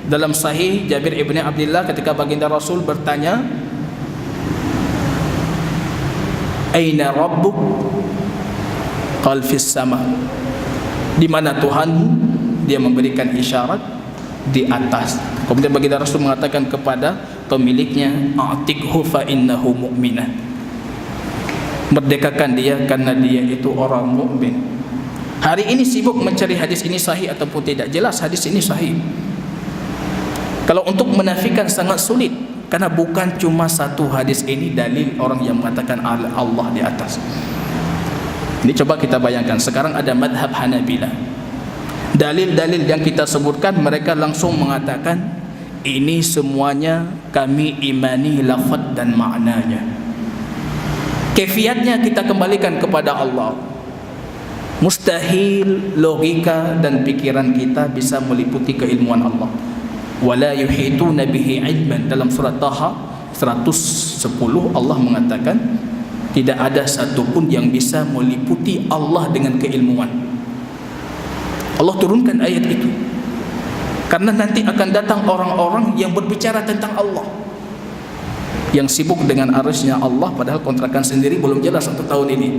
Speaker 1: dalam sahih Jabir ibn Abdullah ketika baginda Rasul bertanya, Aina Rabbuk? Qal fis sama. Di mana Tuhanmu? Dia memberikan isyarat di atas. Kemudian baginda Rasul mengatakan kepada pemiliknya, A'tiqhu fa innahu mu'minah. Merdekakan dia karena dia itu orang mukmin. Hari ini sibuk mencari hadis ini sahih ataupun tidak. Jelas hadis ini sahih. Kalau untuk menafikan sangat sulit, karena bukan cuma satu hadis ini dalil orang yang mengatakan Allah di atas. Ini coba kita bayangkan, sekarang ada madhab Hanabilah. Dalil-dalil yang kita sebutkan, mereka langsung mengatakan ini semuanya kami imani lafaz dan maknanya. Kefiatnya kita kembalikan kepada Allah. Mustahil logika dan pikiran kita bisa meliputi keilmuan Allah. Wala yuhituna bihi ilman. Dalam surat Taha 110 Allah mengatakan tidak ada satupun yang bisa meliputi Allah dengan keilmuan. Allah turunkan ayat itu karena nanti akan datang orang-orang yang berbicara tentang Allah, yang sibuk dengan arsy-Nya Allah, padahal kontrakan sendiri belum jelas untuk tahun ini.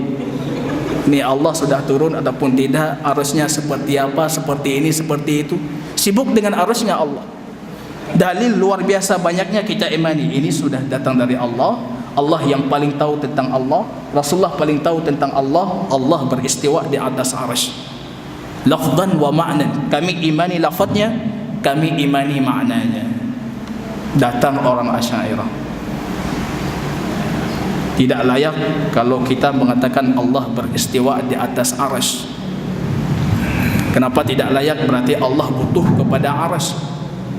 Speaker 1: Ini Allah sudah turun ataupun tidak, arsy-Nya seperti apa, seperti ini, seperti itu. Sibuk dengan arsy-Nya Allah. Dalil luar biasa banyaknya kita imani. Ini sudah datang dari Allah. Allah yang paling tahu tentang Allah, Rasulullah paling tahu tentang Allah. Allah beristiwa di atas arsy. Lafzan wa ma'nan. Kami imani lafaznya, kami imani maknanya. Datang orang Asy'ariyah. Tidak layak kalau kita mengatakan Allah beristiwa di atas arsy. Kenapa tidak layak? Berarti Allah butuh kepada arsy.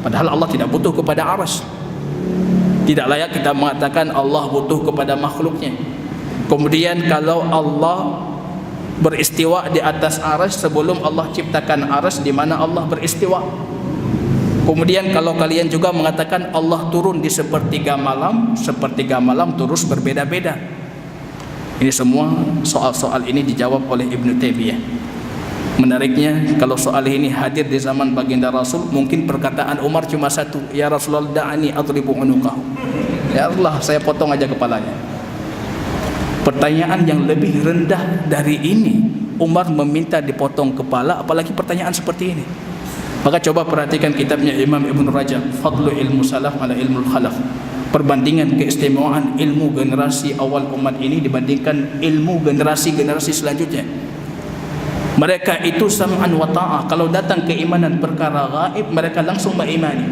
Speaker 1: Padahal Allah tidak butuh kepada arsy. Tidak layak kita mengatakan Allah butuh kepada makhluknya. Kemudian kalau Allah beristiwa di atas arsy sebelum Allah ciptakan arsy, di mana Allah beristiwa. Kemudian kalau kalian juga mengatakan Allah turun di sepertiga malam terus berbeda-beda. Ini semua soal-soal ini dijawab oleh Ibnu Taimiyah. Menariknya, kalau soal ini hadir di zaman baginda Rasul, mungkin perkataan Umar cuma satu, ya Rasulullah da'ani adribu unuqahu. Ya Allah, saya potong aja kepalanya. Pertanyaan yang lebih rendah dari ini, Umar meminta dipotong kepala, apalagi pertanyaan seperti ini. Maka coba perhatikan kitabnya Imam Ibn Rajab, Fadlu Ilmu Salaf ala Ilmu Khalaf. Perbandingan keistimewaan ilmu generasi awal umat ini dibandingkan ilmu generasi-generasi selanjutnya. Mereka itu sam'an wa ta'ah. Kalau datang keimanan perkara gaib, mereka langsung mengimani.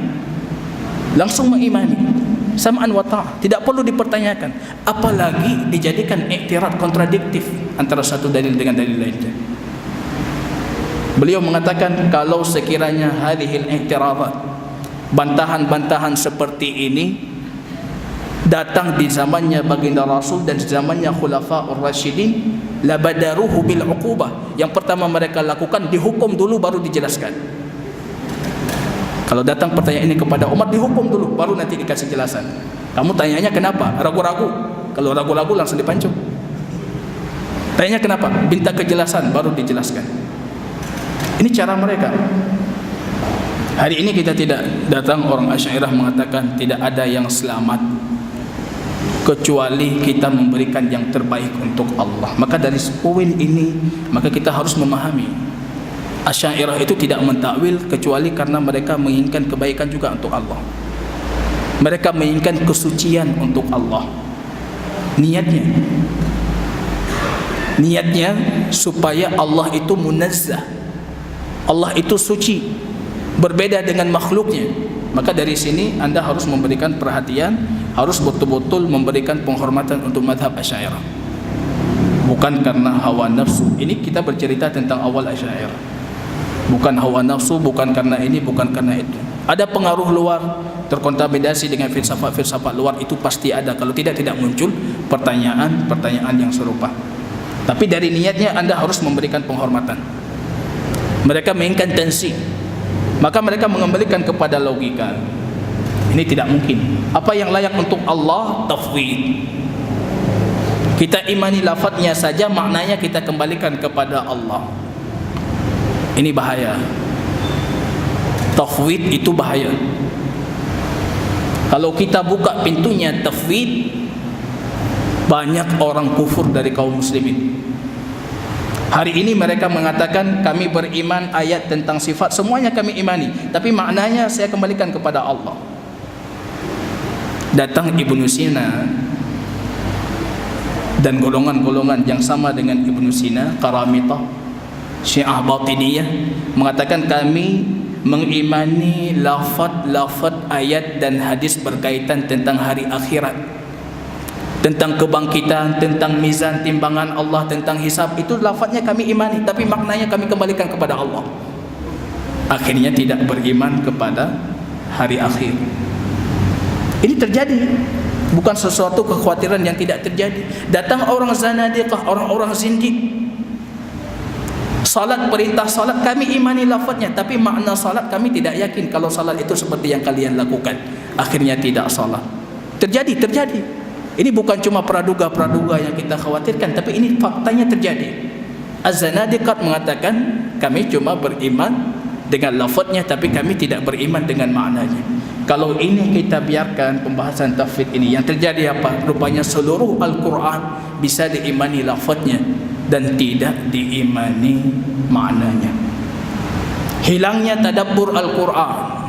Speaker 1: Sam'an wa ta'ah, tidak perlu dipertanyakan. Apalagi dijadikan iktirad kontradiktif antara satu dalil dengan dalil lainnya. Beliau mengatakan kalau sekiranya hadhil iktiradat, bantahan-bantahan seperti ini datang di zamannya baginda Rasul dan di zamannya Khulafaur Rasyidin, labadaruhu bil uqubah. Yang pertama mereka lakukan, dihukum dulu baru dijelaskan. Kalau datang pertanyaan ini kepada Umar, dihukum dulu baru nanti dikasih jelasan. Kamu tanyanya kenapa? Ragu-ragu. Kalau ragu-ragu langsung dipancung. Tanya kenapa? Minta kejelasan baru dijelaskan. Ini cara mereka. Hari ini kita tidak datang orang Asy'ariyah mengatakan tidak ada yang selamat kecuali kita memberikan yang terbaik untuk Allah. Maka dari poin ini, maka kita harus memahami Asy'ariyah itu tidak mentakwil kecuali karena mereka menginginkan kebaikan juga untuk Allah. Mereka menginginkan kesucian untuk Allah. Niatnya supaya Allah itu munazzah, Allah itu suci, berbeda dengan makhluknya. Maka dari sini Anda harus memberikan perhatian, harus betul-betul memberikan penghormatan untuk mazhab Asy'ariyah. Bukan karena hawa nafsu. Ini kita bercerita tentang awal Asy'ariyah. Bukan hawa nafsu, bukan karena ini, bukan karena itu. Ada pengaruh luar, terkontaminasi dengan filsafat-filsafat luar, itu pasti ada. Kalau tidak muncul pertanyaan-pertanyaan yang serupa. Tapi dari niatnya Anda harus memberikan penghormatan. Mereka menginginkan tensi, maka mereka mengembalikan kepada logika. Ini tidak mungkin. Apa yang layak untuk Allah? Tafwid. Kita imani lafadznya saja, maknanya kita kembalikan kepada Allah. Ini bahaya. Tafwid itu bahaya. Kalau kita buka pintunya tafwid, banyak orang kufur dari kaum muslimin. Hari ini mereka mengatakan kami beriman ayat tentang sifat, semuanya kami imani, tapi maknanya saya kembalikan kepada Allah. Datang Ibnu Sina dan golongan-golongan yang sama dengan Ibnu Sina, Karamitah, Syiah Batiniyah, mengatakan kami mengimani lafaz-lafaz ayat dan hadis berkaitan tentang hari akhirat, tentang kebangkitan, tentang mizan timbangan Allah, tentang hisab. Itu lafaznya kami imani, tapi maknanya kami kembalikan kepada Allah. Akhirnya tidak beriman kepada hari akhir. Ini terjadi, bukan sesuatu kekhawatiran yang tidak terjadi. Datang orang zanadiqah, orang-orang zindiq. Salat, perintah salat kami imani lafaznya, tapi makna salat kami tidak yakin kalau salat itu seperti yang kalian lakukan. Akhirnya tidak salat. Terjadi. Ini bukan cuma praduga-praduga yang kita khawatirkan, tapi ini faktanya terjadi. Az-Zanadiqat mengatakan kami cuma beriman dengan lafaznya, tapi kami tidak beriman dengan maknanya. Kalau ini kita biarkan pembahasan tafwid ini, yang terjadi apa? Rupanya seluruh Al-Quran bisa diimani lafaznya dan tidak diimani maknanya. Hilangnya tadabbur Al-Quran.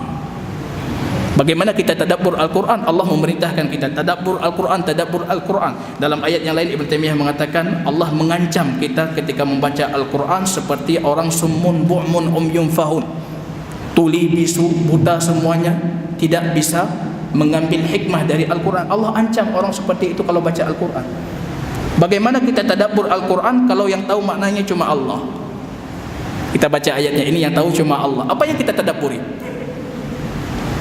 Speaker 1: Bagaimana kita tadabbur Al-Quran? Allah memerintahkan kita tadabbur Al-Quran, tadabbur Al-Quran. Dalam ayat yang lain Ibnu Taimiyah mengatakan Allah mengancam kita ketika membaca Al-Quran seperti orang summun bu'mun umyun fahun, tuli bisu buta semuanya, tidak bisa mengambil hikmah dari Al-Quran. Allah ancam orang seperti itu kalau baca Al-Quran. Bagaimana kita tadabbur Al-Quran kalau yang tahu maknanya cuma Allah? Kita baca ayatnya ini, yang tahu cuma Allah. Apa yang kita tadabburi?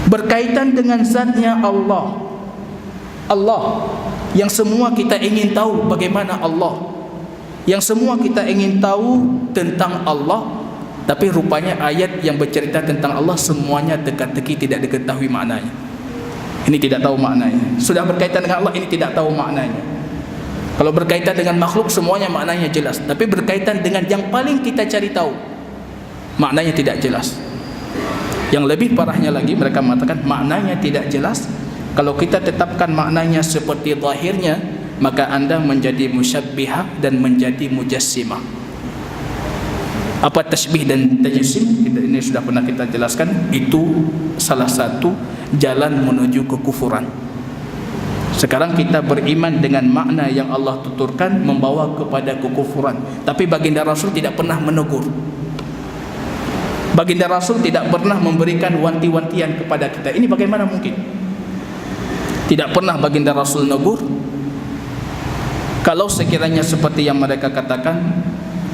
Speaker 1: berkaitan dengan zatnya Allah. Allah yang semua kita ingin tahu bagaimana Allah, yang semua kita ingin tahu tentang Allah, tapi rupanya ayat yang bercerita tentang Allah semuanya teka-teki tidak diketahui maknanya. Ini tidak tahu maknanya. Sudah berkaitan dengan Allah, ini tidak tahu maknanya. Kalau berkaitan dengan makhluk semuanya maknanya jelas, tapi berkaitan dengan yang paling kita cari tahu maknanya tidak jelas. Yang lebih parahnya lagi, mereka mengatakan maknanya tidak jelas. Kalau kita tetapkan maknanya seperti zahirnya, maka anda menjadi musyabbihah dan menjadi mujassimah. Apa tasbih dan tajsim? Ini sudah pernah kita jelaskan. Itu salah satu jalan menuju kekufuran. Sekarang kita beriman dengan makna yang Allah tuturkan membawa kepada kekufuran, tapi baginda Rasul tidak pernah menegur. Baginda Rasul tidak pernah memberikan wanti-wantian kepada kita. Ini bagaimana mungkin? Tidak pernah baginda Rasul negur. Kalau sekiranya seperti yang mereka katakan,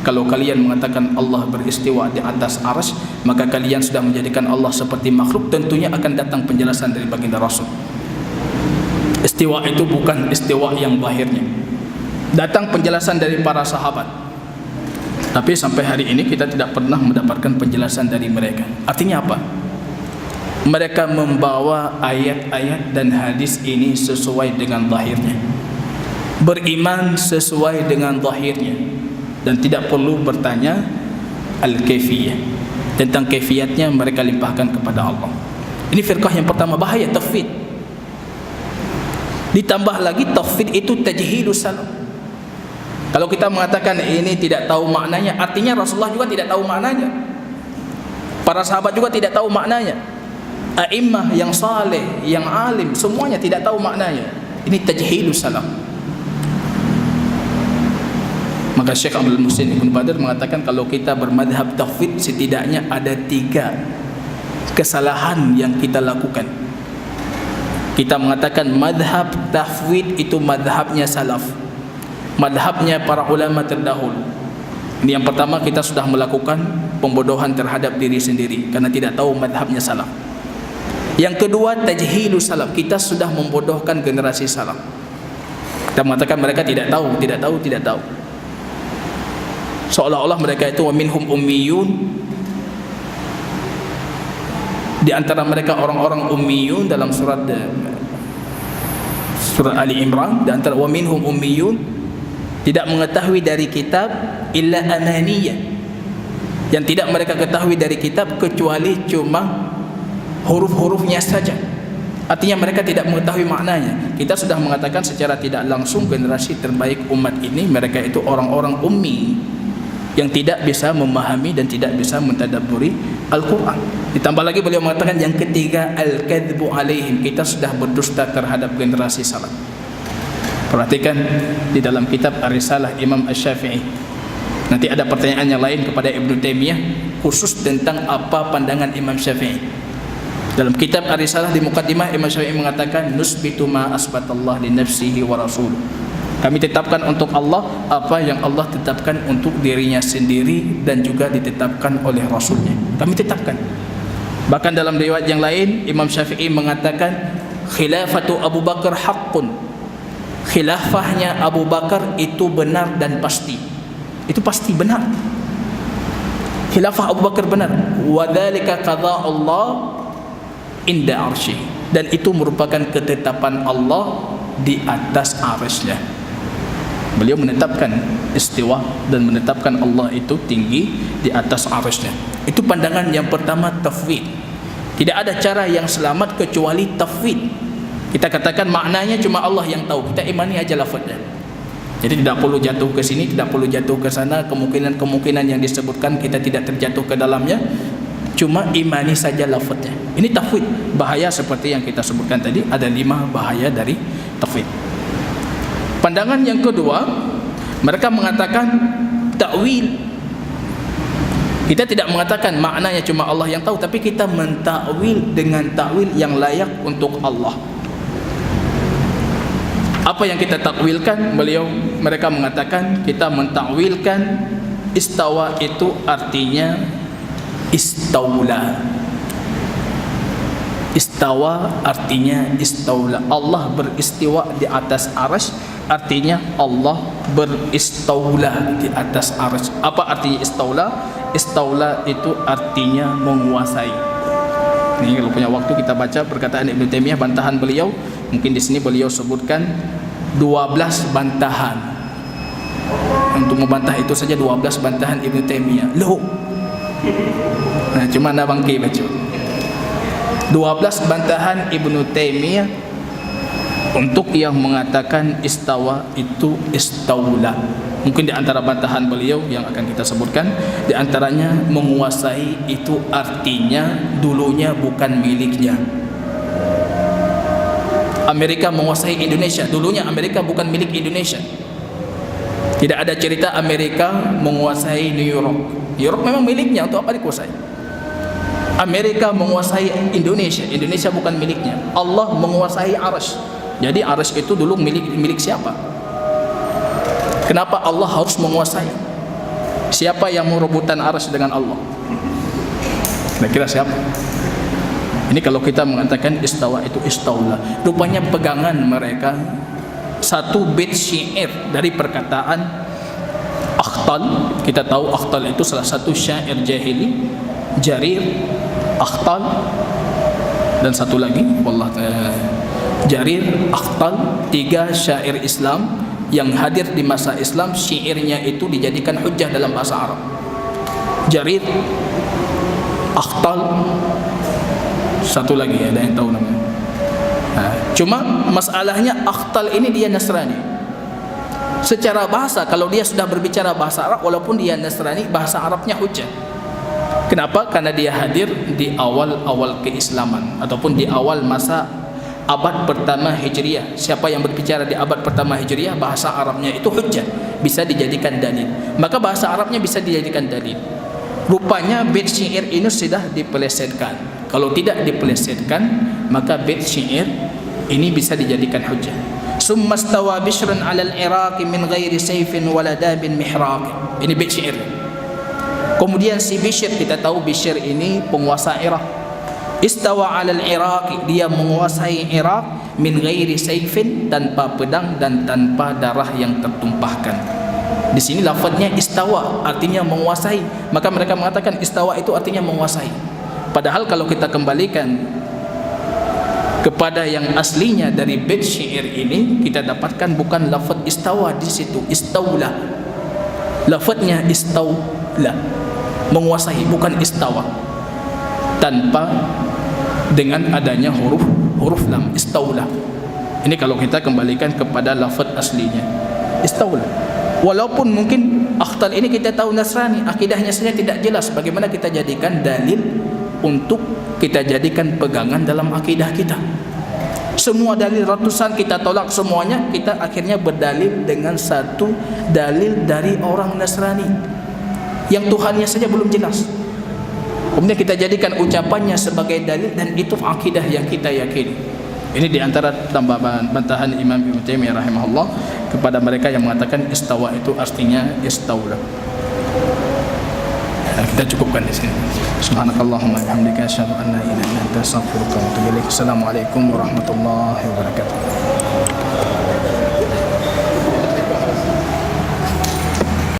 Speaker 1: kalau kalian mengatakan Allah beristiwa di atas arsy, maka kalian sudah menjadikan Allah seperti makhluk, tentunya akan datang penjelasan dari baginda Rasul. Istiwa itu bukan istiwa yang zahirnya. Datang penjelasan dari para sahabat. Tapi sampai hari ini kita tidak pernah mendapatkan penjelasan dari mereka. Artinya apa? Mereka membawa ayat-ayat dan hadis ini sesuai dengan zahirnya, beriman sesuai dengan zahirnya, dan tidak perlu bertanya al-kaifiyah. Tentang kaifiyatnya mereka limpahkan kepada Allah. Ini firqah yang pertama, bahaya tafwid. Ditambah lagi tafwid itu tajhilus salaf. Kalau kita mengatakan ini tidak tahu maknanya, artinya Rasulullah juga tidak tahu maknanya, para sahabat juga tidak tahu maknanya, a'immah yang saleh, yang alim, semuanya tidak tahu maknanya. Ini tajhilus salaf. Maka Syekh Abdul Muhsin Ibn Badr mengatakan kalau kita bermadhab tafwid, setidaknya ada 3 kesalahan yang kita lakukan. Kita mengatakan madhab tafwid itu madhabnya salaf, madhabnya para ulama terdahulu. Ini yang pertama, kita sudah melakukan pembodohan terhadap diri sendiri karena tidak tahu madhabnya salaf. Yang kedua, tajhilus salaf, kita sudah membodohkan generasi salaf. Kita mengatakan mereka tidak tahu, tidak tahu, tidak tahu. Seolah-olah mereka itu wa minhum ummiyun, di antara mereka orang-orang ummiyun dalam surat Ali Imran, di antara wa minhum ummiyun, tidak mengetahui dari kitab illa amaniyah, yang tidak mereka ketahui dari kitab kecuali cuma huruf-hurufnya saja. Artinya mereka tidak mengetahui maknanya. Kita sudah mengatakan secara tidak langsung generasi terbaik umat ini mereka itu orang-orang ummi yang tidak bisa memahami dan tidak bisa mentadabburi Al-Quran. Ditambah lagi beliau mengatakan yang ketiga, al-kadzbu alaihim, kita sudah berdusta terhadap generasi salaf. Perhatikan di dalam kitab Ar-Risalah Imam Asy-Syafi'i. Nanti ada pertanyaan yang lain kepada Ibnu Taimiyah khusus tentang apa pandangan Imam Syafi'i. Dalam kitab Ar-Risalah di muqaddimah, Imam Syafi'i mengatakan nusbitu ma asbatallah li nafsihi wa rasul. Kami tetapkan untuk Allah apa yang Allah tetapkan untuk dirinya sendiri dan juga ditetapkan oleh Rasulnya. Kami tetapkan. Bahkan dalam riwayat yang lain, Imam Syafi'i mengatakan khilafatu Abu Bakar haqqun. Khilafahnya Abu Bakar itu benar dan pasti. Itu pasti benar. Khilafah Abu Bakar benar. Wa dzalika qada Allah inda arsy, dan itu merupakan ketetapan Allah di atas arsy-Nya. Beliau menetapkan istiwa dan menetapkan Allah itu tinggi di atas arsy-Nya. Itu pandangan yang pertama, tafwid. Tidak ada cara yang selamat kecuali tafwid. Kita katakan maknanya cuma Allah yang tahu, kita imani aja lafaznya. Jadi tidak perlu jatuh ke sini, tidak perlu jatuh ke sana. Kemungkinan-kemungkinan yang disebutkan kita tidak terjatuh ke dalamnya, cuma imani saja lafaznya. Ini tafwid. Bahaya seperti yang kita sebutkan tadi, ada 5 bahaya dari tafwid. Pandangan yang kedua, mereka mengatakan takwil. Kita tidak mengatakan maknanya cuma Allah yang tahu, tapi kita mentakwil dengan takwil yang layak untuk Allah. Apa yang kita takwilkan? Mereka mengatakan kita mentakwilkan istawa itu artinya istaula. Istawa artinya istaula. Allah beristiwa di atas arsy, artinya Allah beristaula di atas arsy. Apa artinya istaula? Istaula itu artinya menguasai. Ini kalau punya waktu kita baca perkataan Ibnu Taimiyah, bantahan beliau. Mungkin di sini beliau sebutkan 12 bantahan. Untuk membantah itu saja 12 bantahan Ibnu Taimiyah. Loh. Nah, cuma anda bangkit baca. 12 bantahan Ibnu Taimiyah untuk yang mengatakan istawa itu istaula. Mungkin di antara bantahan beliau yang akan kita sebutkan, di antaranya menguasai itu artinya dulunya bukan miliknya. Amerika menguasai Indonesia, dulunya Amerika bukan milik Indonesia. Tidak ada cerita Amerika menguasai New York. New York memang miliknya, untuk apa dikuasai? Amerika menguasai Indonesia, Indonesia bukan miliknya. Allah menguasai arsy. Jadi arsy itu dulu milik siapa? Kenapa Allah harus menguasai? Siapa yang merebutan arsy dengan Allah? Kira-kira siapa? Ini kalau kita mengatakan istawa itu istaula, rupanya pegangan mereka satu bait syair dari perkataan Akhtal. Kita tahu Akhtal itu salah satu syair jahili. Jarir, Akhtal, dan satu lagi Jarir, Akhtal, 3 syair Islam yang hadir di masa Islam. Syairnya itu dijadikan hujjah dalam bahasa Arab. Jarir, Akhtal, satu lagi ada yang tahu namanya. Cuma masalahnya Akhtal ini dia Nasrani. Secara bahasa, kalau dia sudah berbicara bahasa Arab, walaupun dia Nasrani, bahasa Arabnya hujjah. Kenapa? Karena dia hadir di awal-awal keislaman ataupun di awal masa abad pertama Hijriah. Siapa yang berbicara di abad pertama Hijriah, bahasa Arabnya itu hujjah, bisa dijadikan dalil. Maka bahasa Arabnya bisa dijadikan dalil. Rupanya bait syair ini sudah dipelesetkan. Kalau tidak dipelesetkan, maka bait syair ini bisa dijadikan hujjah. Summa stawa Bishrun 'alal Iraq min ghairi sayfin wala dabin mihraq. Ini bait syair. Kemudian si Bishr, kita tahu Bishr ini penguasa Irak. Istawa 'alal Iraq, dia menguasai Irak min ghairi sayfin, tanpa pedang dan tanpa darah yang tertumpahkan. Di sini lafaznya istawa artinya menguasai, maka mereka mengatakan istawa itu artinya menguasai. Padahal kalau kita kembalikan kepada yang aslinya dari bait syair ini, kita dapatkan bukan lafaz istawa di situ, istaula. Lafaznya istaula, menguasai, bukan istawa, tanpa dengan adanya huruf lam, istaula. Ini kalau kita kembalikan kepada lafaz aslinya, istaula. Walaupun mungkin Akhtal ini kita tahu Nasrani, akidahnya saja tidak jelas, bagaimana kita jadikan dalil untuk kita jadikan pegangan dalam akidah kita? Semua dalil ratusan kita tolak semuanya, kita akhirnya berdalil dengan satu dalil dari orang Nasrani yang Tuhannya saja belum jelas. Kemudian kita jadikan ucapannya sebagai dalil, dan itu akidah yang kita yakini. Ini diantara tambahan bantahan Imam Ibnu Taimiyah rahimahullah kepada mereka yang mengatakan istawa itu artinya istaula. Kita cukupkan di sini. Subhanakallahumma wa bihamdika asyhadu an la ilaha illa anta astaghfiruka wa atubu ilaik. Assalamualaikum warahmatullahi wabarakatuh.